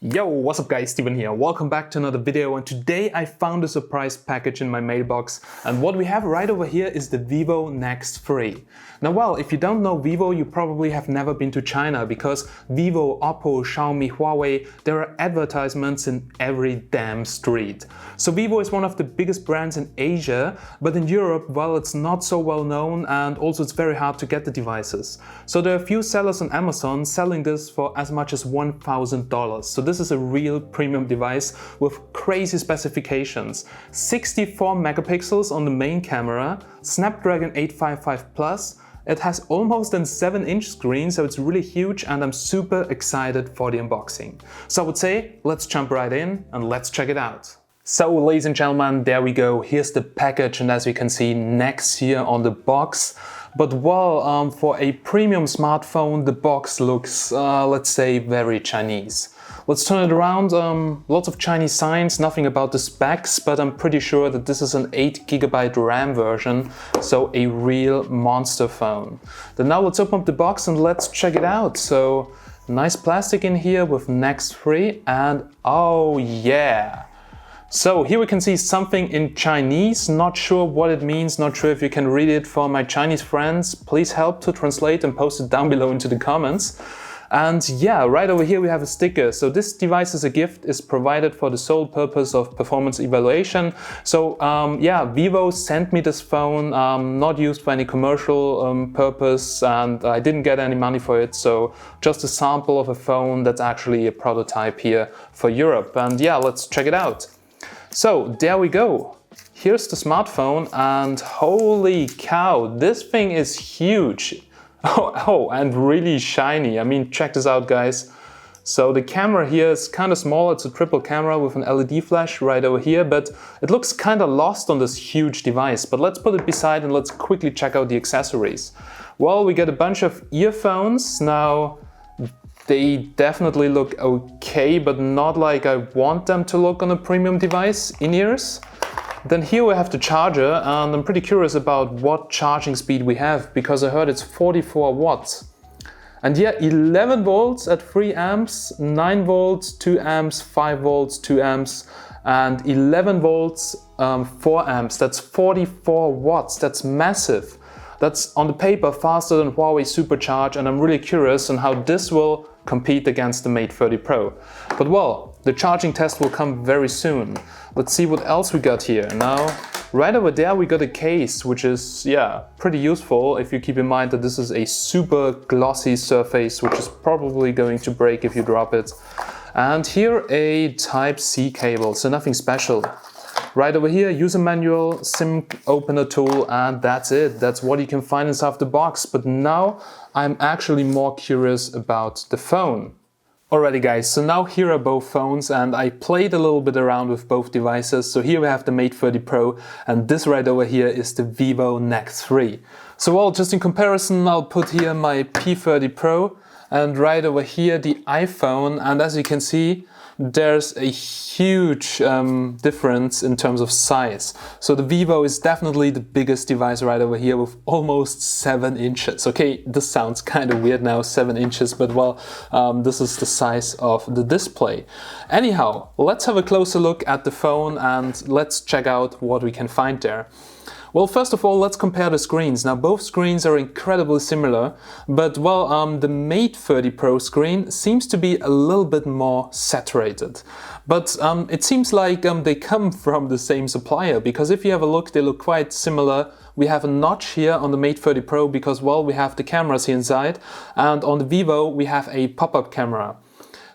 Yo, what's up guys, Steven here. Welcome back to another video, and today I found a surprise package in my mailbox, and what we have right over here is the Vivo NEX 3. Now well, if you don't know Vivo, you probably have never been to China, because Vivo, Oppo, Xiaomi, Huawei, there are advertisements in every damn street. So Vivo is one of the biggest brands in Asia, but in Europe, well, it's not so well known, and also it's very hard to get the devices. So there are a few sellers on Amazon selling this for as much as $1,000. So this is a real premium device with crazy specifications. 64 megapixels on the main camera, Snapdragon 855 Plus. It has almost a 7-inch screen, so it's really huge, and I'm super excited for the unboxing. So I would say, let's jump right in and let's check it out. So ladies and gentlemen, there we go. Here's the package, and as you can see, NEX here on the box. But well, for a premium smartphone, the box looks, let's say, very Chinese. Let's turn it around. Lots of Chinese signs, nothing about the specs, but I'm pretty sure that this is an 8GB RAM version, so a real monster phone. Then now let's open up the box and let's check it out. So nice plastic in here with NEX 3, and oh yeah! So here we can see something in Chinese, not sure what it means, not sure if you can read it. For my Chinese friends, please help to translate and post it down below into the comments. And yeah, right over here we have a sticker. So this device as a gift is provided for the sole purpose of performance evaluation. So yeah, Vivo sent me this phone, not used for any commercial purpose, and I didn't get any money for it. So just a sample of a phone that's actually a prototype here for Europe. And yeah, let's check it out. So there we go. Here's the smartphone, and holy cow, this thing is huge. Oh, and really shiny. I mean, check this out, guys. So the camera here is kind of small. It's a triple camera with an LED flash right over here, but it looks kind of lost on this huge device. But let's put it beside and let's quickly check out the accessories. Well, we get a bunch of earphones. Now, they definitely look okay, but not like I want them to look on a premium device, in-ears. Then here we have the charger, and I'm pretty curious about what charging speed we have, because I heard it's 44 watts. And yeah, 11 volts at 3 amps, 9 volts, 2 amps, 5 volts, 2 amps, and 11 volts, 4 amps. That's 44 watts, that's massive. That's on the paper faster than Huawei Supercharge, and I'm really curious on how this will compete against the Mate 30 Pro. But well, the charging test will come very soon. Let's see what else we got here. Now, right over there we got a case, which is, yeah, pretty useful if you keep in mind that this is a super glossy surface, which is probably going to break if you drop it. And here a Type-C cable, so nothing special. Right over here, user manual, SIM opener tool, and that's it. That's what you can find inside the box. But now I'm actually more curious about the phone. Alrighty guys, so now here are both phones, and I played a little bit around with both devices. So here we have the Mate 30 Pro, and this right over here is the Vivo NEX 3. So well, just in comparison, I'll put here my P30 Pro, and right over here the iPhone, and as you can see, there's a huge difference in terms of size. So the Vivo is definitely the biggest device right over here with almost 7 inches. Okay, this sounds kind of weird now, 7 inches, but well, this is the size of the display. Anyhow, let's have a closer look at the phone and let's check out what we can find there. Well, first of all, let's compare the screens. Now, both screens are incredibly similar, but well, the Mate 30 Pro screen seems to be a little bit more saturated. But it seems like they come from the same supplier, because if you have a look, they look quite similar. We have a notch here on the Mate 30 Pro because, well, we have the cameras here inside, and on the Vivo, we have a pop-up camera.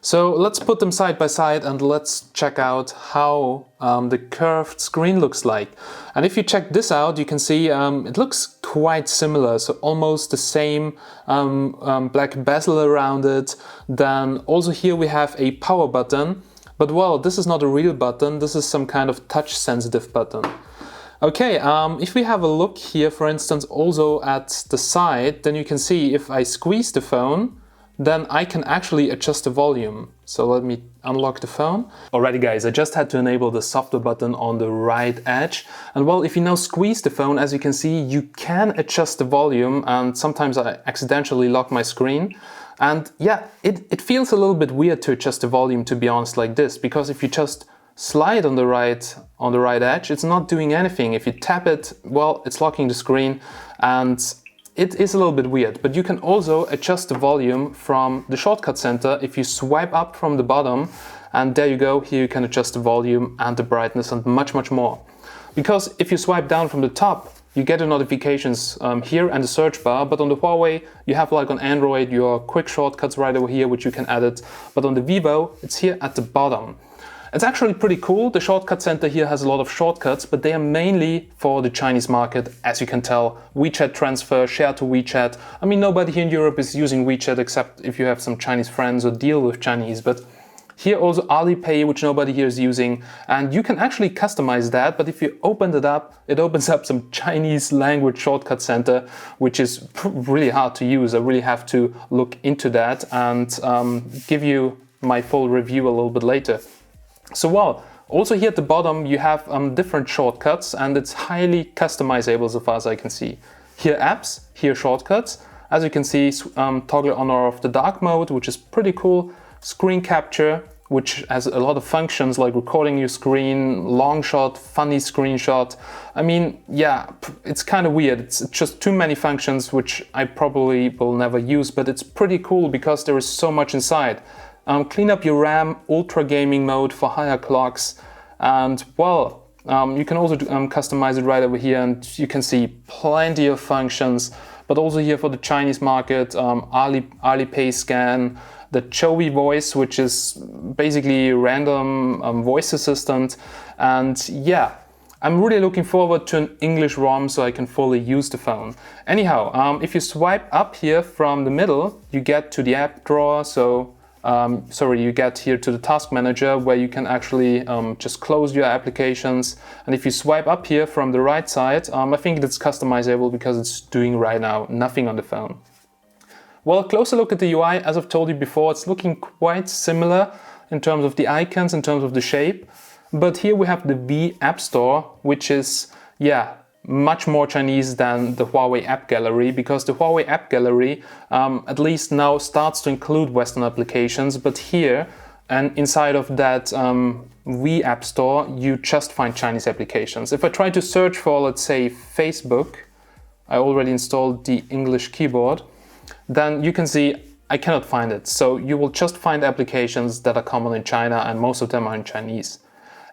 So let's put them side by side and let's check out how the curved screen looks like. And if you check this out, you can see it looks quite similar, so almost the same black bezel around it. Then also here we have a power button, but well, this is not a real button, this is some kind of touch sensitive button. Okay, if we have a look here, for instance, also at the side, then you can see if I squeeze the phone, then I can actually adjust the volume. So let me unlock the phone. Alrighty guys, I just had to enable the software button on the right edge. And well, if you now squeeze the phone, as you can see, you can adjust the volume, and sometimes I accidentally lock my screen. And yeah, it feels a little bit weird to adjust the volume, to be honest, like this, because if you just slide on the right edge, it's not doing anything. If you tap it, well, it's locking the screen, and it is a little bit weird. But you can also adjust the volume from the shortcut center if you swipe up from the bottom, and there you go. Here you can adjust the volume and the brightness and much more. Because if you swipe down from the top, you get the notifications here and the search bar, but on the Huawei, you have, like on Android, your quick shortcuts right over here, which you can edit. But on the Vivo, it's here at the bottom. It's actually pretty cool. The shortcut center here has a lot of shortcuts, but they are mainly for the Chinese market. As you can tell, WeChat transfer, share to WeChat. I mean, nobody here in Europe is using WeChat except if you have some Chinese friends or deal with Chinese, but here also Alipay, which nobody here is using, and you can actually customize that. But if you open it up, it opens up some Chinese language shortcut center, which is really hard to use. I really have to look into that and give you my full review a little bit later. So well, also here at the bottom you have different shortcuts, and it's highly customizable so far as I can see. Here apps, here shortcuts. As you can see, toggle on or off the dark mode, which is pretty cool. Screen capture, which has a lot of functions like recording your screen, long shot, funny screenshot. I mean, yeah, it's kind of weird. It's just too many functions, which I probably will never use, but it's pretty cool because there is so much inside. Clean up your RAM, ultra gaming mode for higher clocks, and well, you can also customize it right over here, and you can see plenty of functions. But also here for the Chinese market, Alipay scan, the Chowi voice, which is basically random voice assistant, and yeah, I'm really looking forward to an English ROM so I can fully use the phone. Anyhow, if you swipe up here from the middle, you get to the app drawer. So you get here to the task manager, where you can actually just close your applications. And if you swipe up here from the right side, I think it's customizable because it's doing right now nothing on the phone. Well, a closer look at the UI, as I've told you before, it's looking quite similar in terms of the icons, in terms of the shape. But here we have the V App Store, which is, yeah, much more Chinese than the Huawei App Gallery, because the Huawei App Gallery at least now starts to include Western applications, but here and inside of that V App Store you just find Chinese applications. If I try to search for, let's say, Facebook, I already installed the English keyboard, then you can see I cannot find it. So you will just find applications that are common in China, and most of them are in Chinese.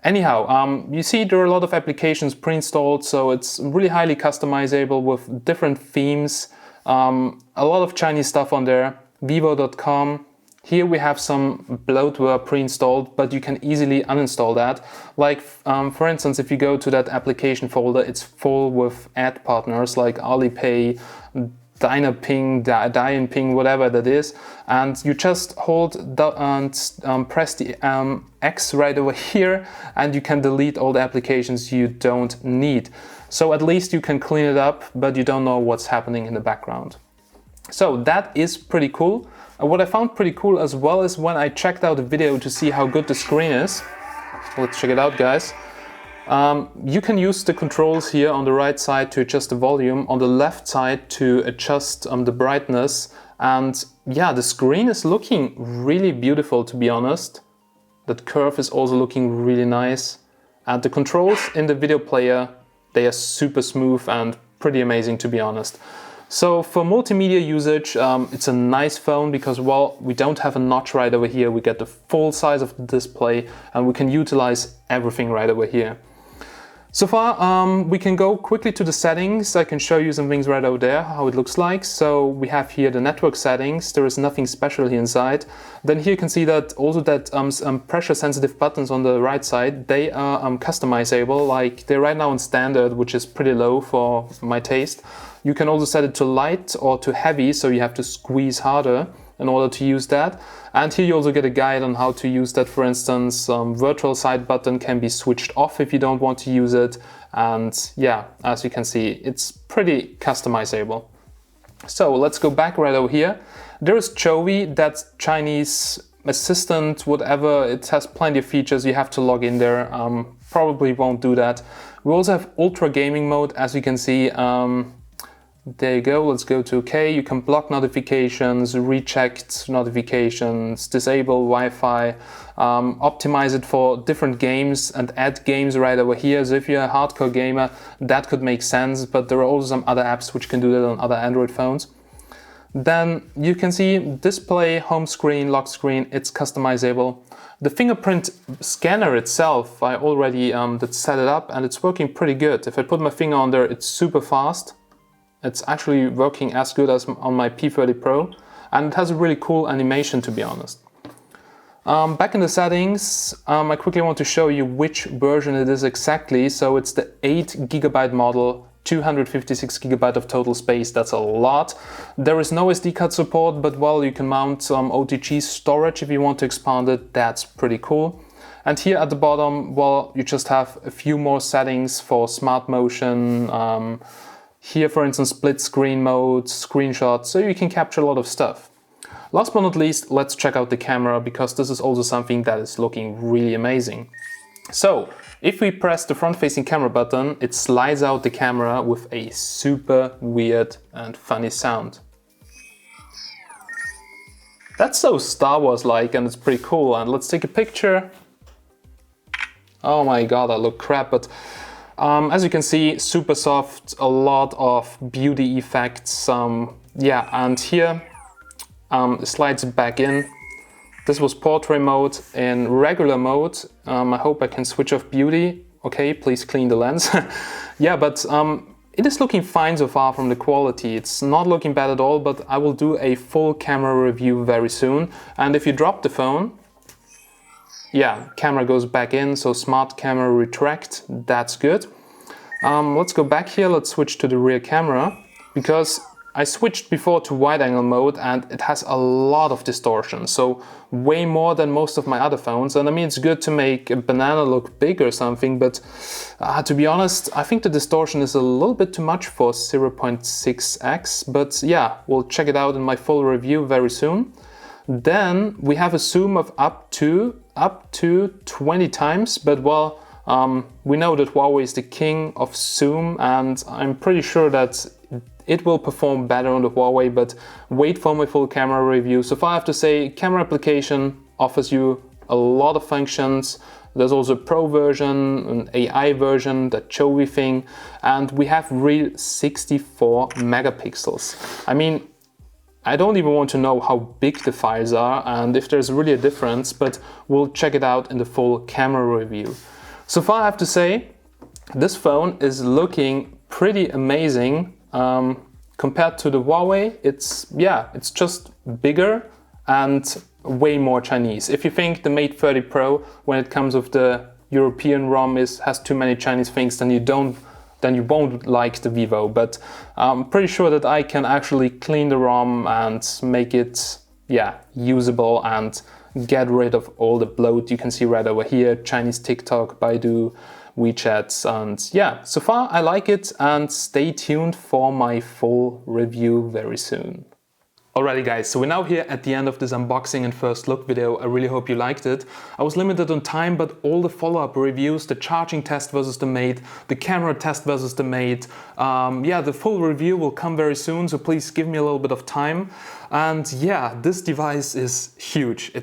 Anyhow, you see there are a lot of applications pre-installed, so it's really highly customizable with different themes. A lot of Chinese stuff on there. Vivo.com. Here we have some bloatware pre-installed, but you can easily uninstall that. Like, for instance, if you go to that application folder, it's full with ad partners like Alipay, Dianping, whatever that is, and you just hold and press the X right over here, and you can delete all the applications you don't need. So at least you can clean it up, but you don't know what's happening in the background. So that is pretty cool. What I found pretty cool as well is when I checked out a video to see how good the screen is. Let's check it out, guys. You can use the controls here on the right side to adjust the volume, on the left side to adjust the brightness, and yeah, the screen is looking really beautiful, to be honest. That curve is also looking really nice, and the controls in the video player, they are super smooth and pretty amazing, to be honest. So for multimedia usage, it's a nice phone because, well, we don't have a notch right over here. We get the full size of the display and we can utilize everything right over here. So far, we can go quickly to the settings. I can show you some things right over there, how it looks like. So we have here the network settings. There is nothing special here inside. Then here you can see that also that pressure sensitive buttons on the right side, they are customizable. Like they're right now on standard, which is pretty low for my taste. You can also set it to light or to heavy, so you have to squeeze harder in order to use that. And here you also get a guide on how to use that. For instance, virtual side button can be switched off if you don't want to use it. And yeah, as you can see, it's pretty customizable. So let's go back right over here. There is Chowi, that's Chinese assistant, whatever. It has plenty of features. You have to log in there. Probably won't do that. We also have ultra gaming mode, as you can see. There you go, let's go to OK. You can block notifications, recheck notifications, disable Wi-Fi, optimize it for different games and add games right over here. So if you're a hardcore gamer, that could make sense, but there are also some other apps which can do that on other Android phones. Then you can see display, home screen, lock screen, it's customizable. The fingerprint scanner itself, I already did set it up and it's working pretty good. If I put my finger on there, it's super fast. It's actually working as good as on my P30 Pro, and it has a really cool animation, to be honest. Back in the settings, I quickly want to show you which version it is exactly. So it's the 8GB model, 256GB of total space. That's a lot. There is no SD card support, but well, you can mount some OTG storage if you want to expand it. That's pretty cool. And here at the bottom, well, you just have a few more settings for smart motion. Here, for instance, split screen mode, screenshots, so you can capture a lot of stuff. Last but not least, let's check out the camera, because this is also something that is looking really amazing. So, if we press the front-facing camera button, it slides out the camera with a super weird and funny sound. That's so Star Wars-like and it's pretty cool. And let's take a picture. Oh my god, I look crap, but as you can see, super soft, a lot of beauty effects. Yeah, and here it slides back in. This was portrait mode. In regular mode, I hope I can switch off beauty. Okay, please clean the lens. Yeah, but it is looking fine so far from the quality. It's not looking bad at all, but I will do a full camera review very soon. And if you drop the phone, yeah, camera goes back in, so smart camera retract, that's good. Let's go back here, let's switch to the rear camera, because I switched before to wide angle mode and it has a lot of distortion, so way more than most of my other phones. And I mean, it's good to make a banana look big or something, but to be honest, I think the distortion is a little bit too much for 0.6x, but yeah, we'll check it out in my full review very soon. Then we have a zoom of up to 20 times, but well, we know that Huawei is the king of zoom, and I'm pretty sure that it will perform better on the Huawei, but wait for my full camera review. So far I have to say, camera application offers you a lot of functions. There's also a Pro version, an AI version, that Jovi thing, and we have real 64 megapixels. I mean, I don't even want to know how big the files are and if there's really a difference, but we'll check it out in the full camera review. So far I have to say, this phone is looking pretty amazing. Compared to the Huawei, it's just bigger and way more Chinese. If you think the Mate 30 Pro, when it comes with the European ROM, has too many Chinese things, then you won't like the Vivo. But I'm pretty sure that I can actually clean the ROM and make it, usable and get rid of all the bloat you can see right over here, Chinese TikTok, Baidu, WeChat, and yeah, so far I like it, and stay tuned for my full review very soon. Alrighty guys, so we're now here at the end of this unboxing and first look video. I really hope you liked it. I was limited on time, but all the follow-up reviews, the charging test versus the Mate, the camera test versus the Mate, the full review will come very soon, so please give me a little bit of time. And yeah, this device is huge.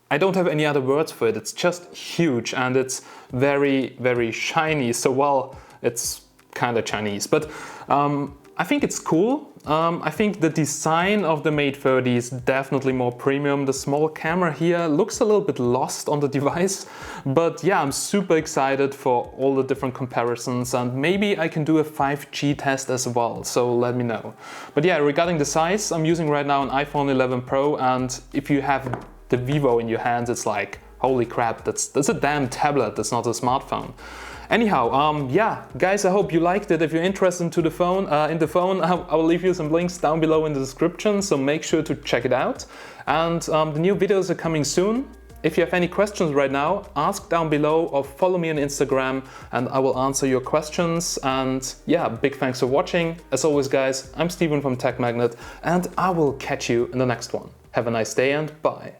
I don't have any other words for it. It's just huge, and it's very, very shiny. So well, it's kind of Chinese, but I think it's cool. I think the design of the Mate 30 is definitely more premium. The small camera here looks a little bit lost on the device, but yeah, I'm super excited for all the different comparisons, and maybe I can do a 5G test as well, so let me know. But yeah, regarding the size, I'm using right now an iPhone 11 Pro, and if you have the Vivo in your hands, it's like, holy crap, that's a damn tablet, that's not a smartphone. Anyhow, yeah, guys, I hope you liked it. If you're interested in the phone, I will leave you some links down below in the description, so make sure to check it out. And the new videos are coming soon. If you have any questions right now, ask down below or follow me on Instagram and I will answer your questions. And yeah, big thanks for watching. As always, guys, I'm Steven from Tech Magnet, and I will catch you in the next one. Have a nice day and bye.